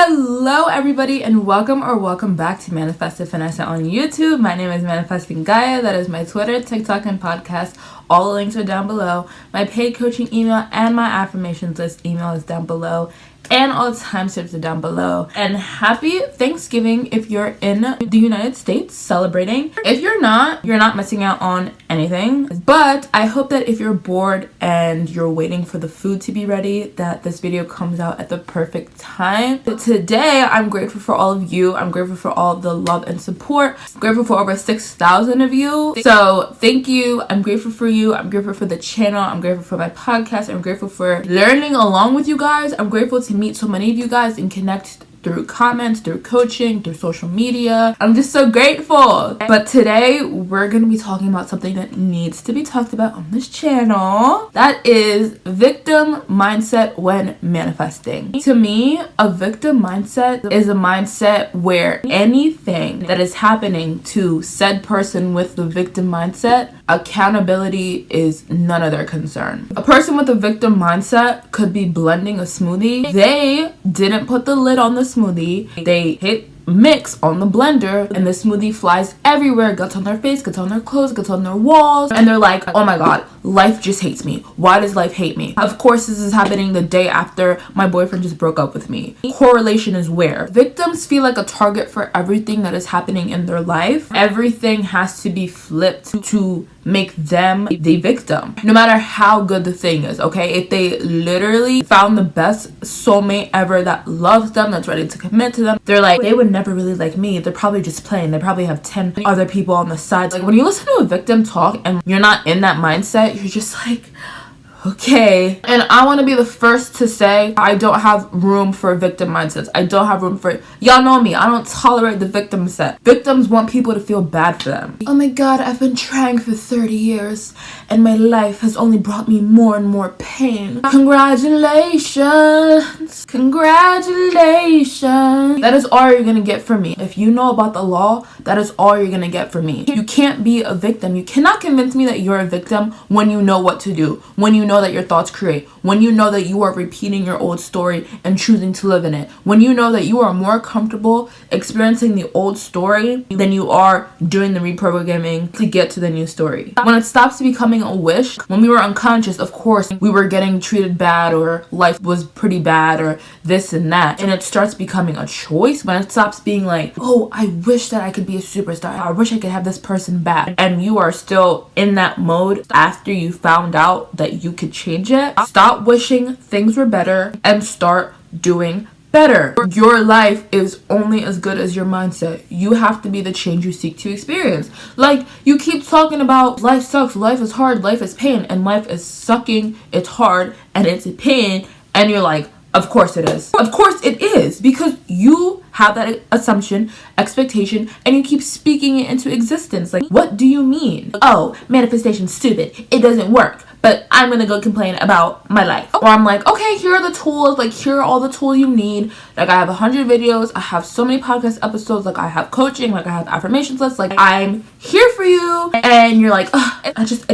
Hello everybody and welcome back to Manifest with Finesse on YouTube. My name is Manifesting Gaia. That is my Twitter, TikTok, and podcast. All the links are down below. My paid coaching email and my affirmations list email is down below. And all the timestamps are down below. And happy Thanksgiving if you're in the United States celebrating. If you're not missing out on anything. But I hope that if you're bored and you're waiting for the food to be ready, that this video comes out at the perfect time. But today, I'm grateful for all of you. I'm grateful for all the love and support. I'm grateful for over 6,000 of you. So thank you. I'm grateful for you. I'm grateful for the channel. I'm grateful for my podcast. I'm grateful for learning along with you guys. I'm grateful to meet so many of you guys and connect through comments, through coaching, through social media. I'm just so grateful. But today we're going to be talking about something that needs to be talked about on this channel. That is victim mindset when manifesting. To me, a victim mindset is a mindset where anything that is happening to said person with the victim mindset, accountability is none of their concern. A person with a victim mindset could be blending a smoothie. They didn't put the lid on the smoothie. They hit mix on the blender and the smoothie flies everywhere, gets on their face, gets on their clothes, gets on their walls, and they're like, oh my god, life just hates me. Why does life hate me? Of course, this is happening the day after my boyfriend just broke up with me. Correlation is where victims feel like a target for everything that is happening in their life. Everything has to be flipped to make them the victim, no matter how good the thing is. Okay, if they literally found the best soulmate ever that loves them, that's ready to commit to them, they're like, they would never really like me. They're probably just playing. They probably have 10 other people on the side. Like, when you listen to a victim talk and you're not in that mindset, you're just like, okay. And I want to be the first to say I don't have room for victim mindsets. I don't have room for, y'all know me, I don't tolerate the victim set. Victims want people to feel bad for them. Oh my god, I've been trying for 30 years and my life has only brought me more and more pain. Congratulations. Congratulations. That is all you're gonna get from me. If you know about the law, that is all you're gonna get from me. You can't be a victim. You cannot convince me that you're a victim when you know what to do, when you know that your thoughts create, when you know that you are repeating your old story and choosing to live in it, when you know that you are more comfortable experiencing the old story than you are doing the reprogramming to get to the new story. When it stops becoming a wish, when we were unconscious, of course we were getting treated bad or life was pretty bad or this and that, and it starts becoming a choice. When it stops being like, oh, I wish that I could be a superstar, I wish I could have this person back, and you are still in that mode after you found out that you could change it. Stop wishing things were better and start doing better. Your life is only as good as your mindset. You have to be the change you seek to experience. Like, you keep talking about life sucks, life is hard, life is pain, and life is sucking, it's hard, and it's a pain, and you're like, of course it is. Of course it is, because you have that assumption, expectation, and you keep speaking it into existence. Like, what do you mean? Oh, manifestation's stupid. It doesn't work. But I'm gonna go complain about my life. Or I'm like, okay, here are the tools. Like, here are all the tools you need. Like, I have 100 videos. I have so many podcast episodes. Like, I have coaching. Like, I have affirmations lists. Like, I'm here for you. And you're like, it's just,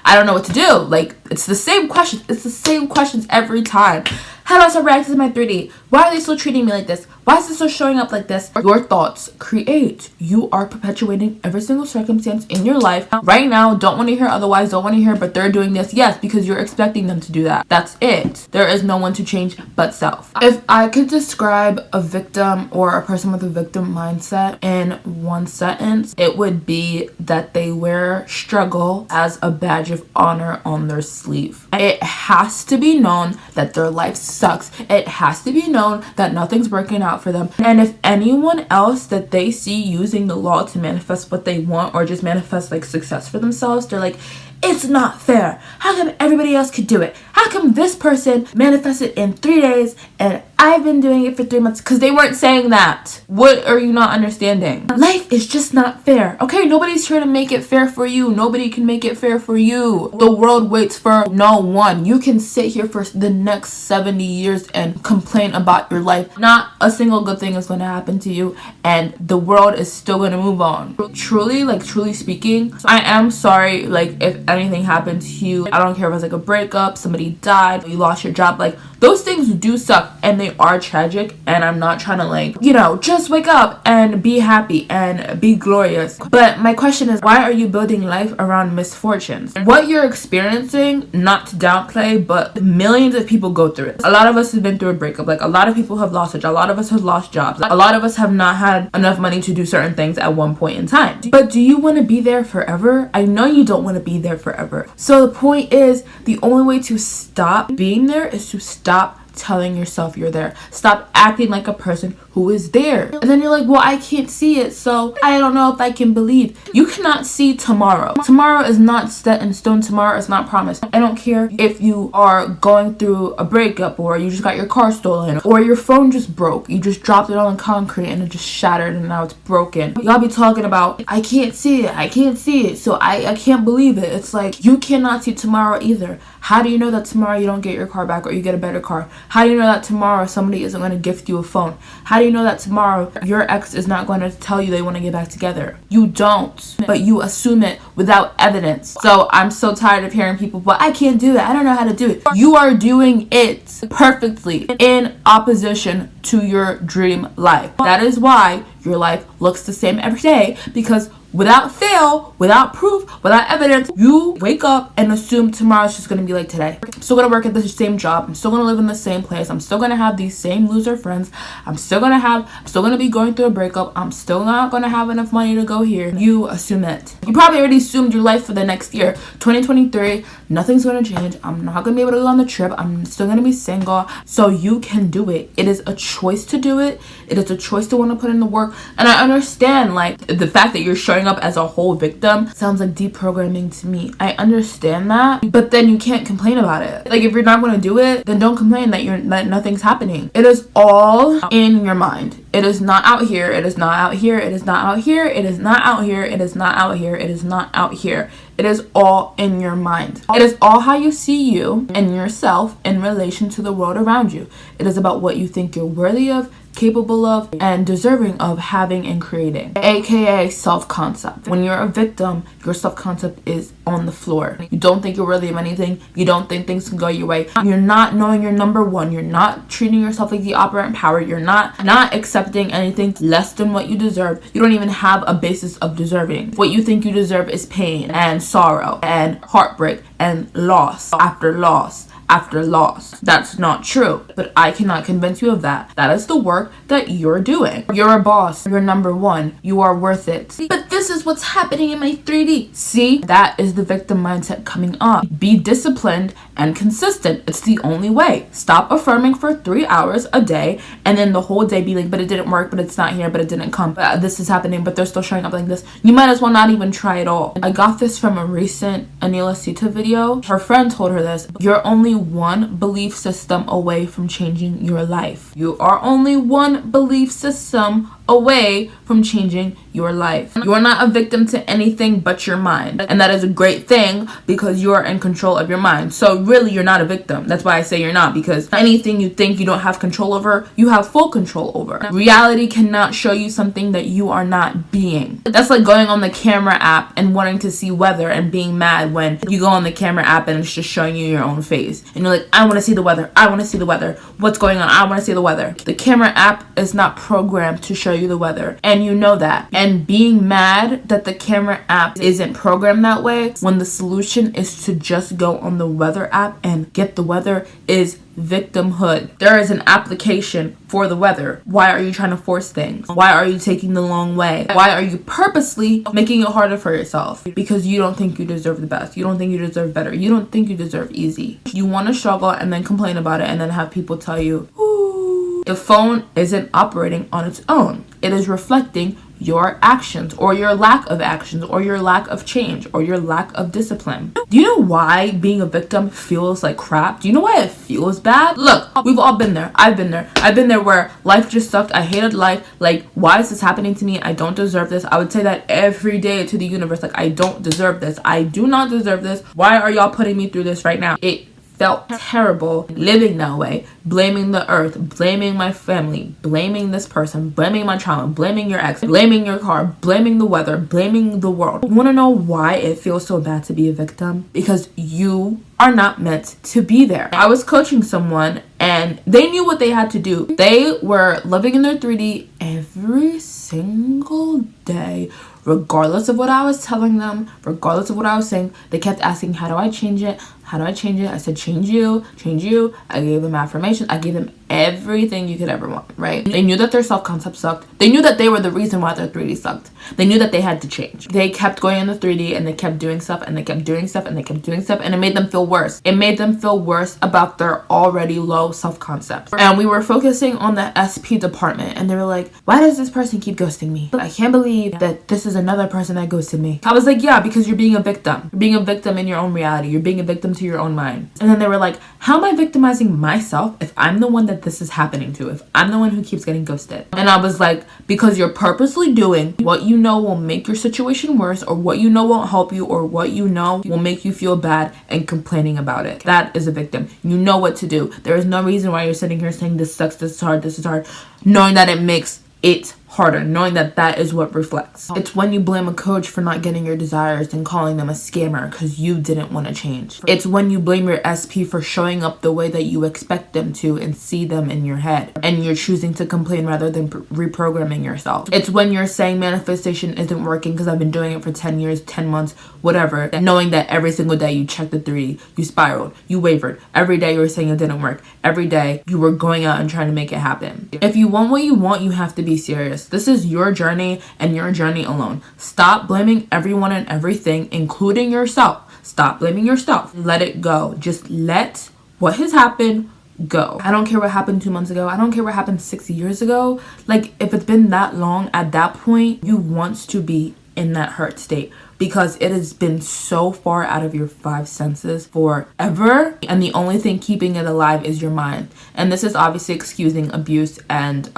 I don't know what to do. Like, it's the same questions. It's the same questions every time. How do I start reacting to my 3D? Why are they still treating me like this? Why is this still showing up like this? Your thoughts create. You are perpetuating every single circumstance in your life. Right now, don't want to hear otherwise, don't want to hear, but they're doing this. Yes, because you're expecting them to do that. That's it. There is no one to change but self. If I could describe a victim or a person with a victim mindset in one sentence, it would be that they wear struggle as a badge of honor on their sleeve. It has to be known that their life sucks. It has to be known that nothing's working out for them. And if anyone else that they see using the law to manifest what they want or just manifest like success for themselves, they're like, it's not fair. How come everybody else could do it? How come this person manifested in 3 days and I've been doing it for 3 months? Because they weren't saying that. What are you not understanding? Life is just not fair. Okay, nobody's here to make it fair for you. Nobody can make it fair for you. The world waits for no one. You can sit here for the next 70 years and complain about your life. Not a single good thing is going to happen to you, and the world is still going to move on. Truly speaking, I am sorry, like, if anything happened to you. I don't care if it was like a breakup, somebody died, you lost your job. Like, those things do suck and they definitely are tragic, and I'm not trying to like, you know, just wake up and be happy and be glorious. But my question is, why are you building life around misfortunes? What you're experiencing, not to downplay, but millions of people go through it. A lot of us have been through a breakup. Like, a lot of people have lost a job. A lot of us have lost jobs. A lot of us have not had enough money to do certain things at one point in time. But do you want to be there forever? I know you don't want to be there forever. So the point is, the only way to stop being there is to stop telling yourself you're there. Stop acting like a person who is there. And then you're like, well, I can't see it, so I don't know if I can believe. You cannot see tomorrow. Tomorrow is not set in stone. Tomorrow is not promised. I don't care if you are going through a breakup, or you just got your car stolen, or your phone just broke. You just dropped it on concrete and it just shattered and now it's broken. Y'all be talking about, I can't see it. I can't see it, so I can't believe it. It's like, you cannot see tomorrow either. How do you know that tomorrow you don't get your car back or you get a better car? How do you know that tomorrow somebody isn't going to gift you a phone? How do you know that tomorrow your ex is not going to tell you they want to get back together? You don't, but you assume it without evidence. So I'm so tired of hearing people, but I can't do it. I don't know how to do it. You are doing it perfectly in opposition to your dream life. That is why your life looks the same every day, because without fail, without proof, without evidence, you wake up and assume tomorrow's just going to be like today. I'm still going to work at the same job. I'm still going to live in the same place. I'm still going to have these same loser friends. I'm still going to be going through a breakup. I'm still not going to have enough money to go here. You assume it. You probably already assumed your life for the next year. 2023, nothing's going to change. I'm not going to be able to go on the trip. I'm still going to be single. So you can do it. It is a choice to do it. It is a choice to want to put in the work. And I understand, like, the fact that you're showing up as a whole victim sounds like deprogramming to me. I understand that, but then you can't complain about it. Like, if you're not going to do it, then don't complain that nothing's happening. It is all in your mind. It is not out here. It is not out here. It is not out here. It is not out here. It is not out here. It is not out here. It is all in your mind. It is all how you see you and yourself in relation to the world around you. It is about what you think you're worthy of, capable of, and deserving of having and creating, aka self-concept. When you're a victim, your self-concept is on the floor. You don't think you're worthy of anything. You don't think things can go your way. You're not knowing you're number one. You're not treating yourself like the operant power. You're not accepting anything less than what you deserve. You don't even have a basis of deserving. What you think you deserve is pain and sorrow and heartbreak and loss after loss after loss. That's not true, but I cannot convince you of that. That is the work that you're doing. You're a boss. You're number one. You are worth it. But this is what's happening in my 3D. See, that is the victim mindset coming up. Be disciplined and consistent. It's the only way. Stop affirming for 3 hours a day and then the whole day be like, but it didn't work, but it's not here, but it didn't come, but this is happening, but they're still showing up like this. You might as well not even try at all. I got this from a recent Anila Sita video. Her friend told her this: you're only one belief system away from changing your life. You are only one belief system away from changing your life. You are not a victim to anything but your mind. And that is a great thing because you are in control of your mind. So really, you're not a victim. That's why I say you're not, because anything you think you don't have control over, you have full control over. Reality cannot show you something that you are not being. That's like going on the camera app and wanting to see weather and being mad when you go on the camera app and it's just showing you your own face. And you're like, I want to see the weather. I want to see the weather. What's going on? I want to see the weather. The camera app is not programmed to show you the weather, and you know that. And being mad that the camera app isn't programmed that way when the solution is to just go on the weather app and get the weather is victimhood. There is an application for the weather. Why are you trying to force things? Why are you taking the long way? Why are you purposely making it harder for yourself? Because you don't think you deserve the best. You don't think you deserve better. You don't think you deserve easy. You want to struggle and then complain about it and then have people tell you, ooh. The phone isn't operating on its own. It is reflecting your actions or your lack of actions or your lack of change or your lack of discipline. Do you know why being a victim feels like crap? Do you know why it feels bad? Look, we've all been there. I've been there. I've been there where life just sucked. I hated life. Like, why is this happening to me? I don't deserve this. I would say that every day to the universe. Like, I don't deserve this. I do not deserve this. Why are y'all putting me through this right now? It felt terrible living that way, blaming the earth, blaming my family, blaming this person, blaming my child, blaming your ex, blaming your car, blaming the weather, blaming the world. You want to know why it feels so bad to be a victim? Because you are not meant to be there. I was coaching someone and they knew what they had to do. They were living in their 3D every single day, regardless of what I was telling them, regardless of what I was saying. They kept asking, how do I change it? How do I change it? I said, change you, change you. I gave them affirmations. I gave them everything you could ever want, right? They knew that their self-concept sucked. They knew that they were the reason why their 3D sucked. They knew that they had to change. They kept going in the 3D and they kept doing stuff and they kept doing stuff and they kept doing stuff, and it made them feel worse. It made them feel worse about their already low self-concept. And we were focusing on the SP department and they were like, why does this person keep ghosting me? I can't believe that this is another person that ghosted me. I was like, yeah, because you're being a victim. You're being a victim in your own reality. You're being a victim to your own mind. And then they were like, how am I victimizing myself if I'm the one that this is happening to? If I'm the one who keeps getting ghosted? And I was like, because you're purposely doing what you know will make your situation worse, or what you know won't help you, or what you know will make you feel bad and complaining about it. That is a victim. You know what to do. There is no reason why you're sitting here saying this sucks, this is hard, this is hard, knowing that it makes it harder, knowing that that is what reflects. It's when you blame a coach for not getting your desires and calling them a scammer because you didn't want to change. It's when you blame your SP for showing up the way that you expect them to and see them in your head, and you're choosing to complain rather than reprogramming yourself. It's when you're saying manifestation isn't working because I've been doing it for 10 years, 10 months, whatever, knowing that every single day you checked the 3, you spiraled, you wavered. Every day you were saying it didn't work. Every day you were going out and trying to make it happen. If you want what you want, you have to be serious. This is your journey and your journey alone. Stop blaming everyone and everything, including yourself. Stop blaming yourself. Let it go. Just let what has happened go. I don't care what happened 2 months ago. I don't care what happened 6 years ago. Like, if it's been that long, at that point, you want to be in that hurt state, because it has been so far out of your 5 senses forever, and the only thing keeping it alive is your mind. And this is obviously excusing abuse and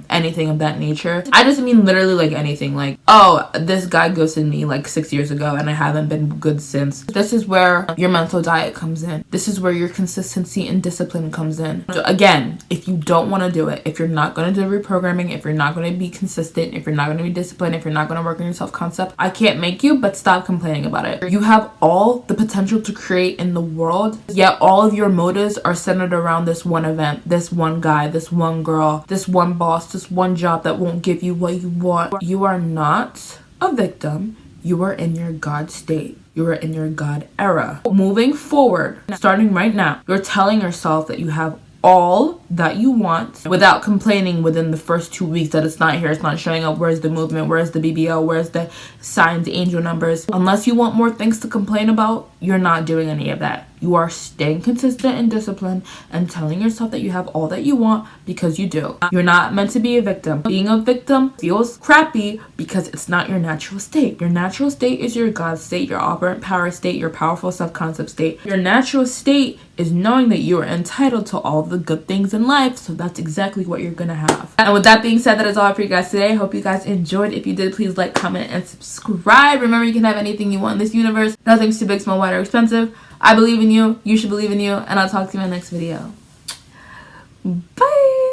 anything of that nature. I just mean literally like anything, like, oh, this guy ghosted me like 6 years ago and I haven't been good since. This is where your mental diet comes in. This is where your consistency and discipline comes in. So again, if you don't want to do it, if you're not going to do reprogramming, if you're not going to be consistent, if you're not going to be disciplined, if you're not going to work on your self-concept, I can't make you, but stop complaining about it. You have all the potential to create in the world, yet all of your motives are centered around this one event, this one guy, this one girl, this one boss, this one job that won't give you what you want. You are not a victim. You are in your God state. You are in your God era. Moving forward, starting right now, you're telling yourself that you have all that you want without complaining within the first 2 weeks that it's not here, it's not showing up. Where's the movement? Where's the BBL? Where's the signs, angel numbers? Unless you want more things to complain about, you're not doing any of that. You are staying consistent and disciplined and telling yourself that you have all that you want, because you do. You're not meant to be a victim. Being a victim feels crappy because it's not your natural state. Your natural state is your God state, your operant power state, your powerful self-concept state. Your natural state is knowing that you are entitled to all the good things in life, so that's exactly what you're gonna have. And with that being said, that is all for you guys today. I hope you guys enjoyed. If you did, please like, comment, and subscribe. Remember, you can have anything you want in this universe. Nothing's too big, small, wide, or expensive. I believe in you. You should believe in you. And I'll talk to you in my next video. Bye.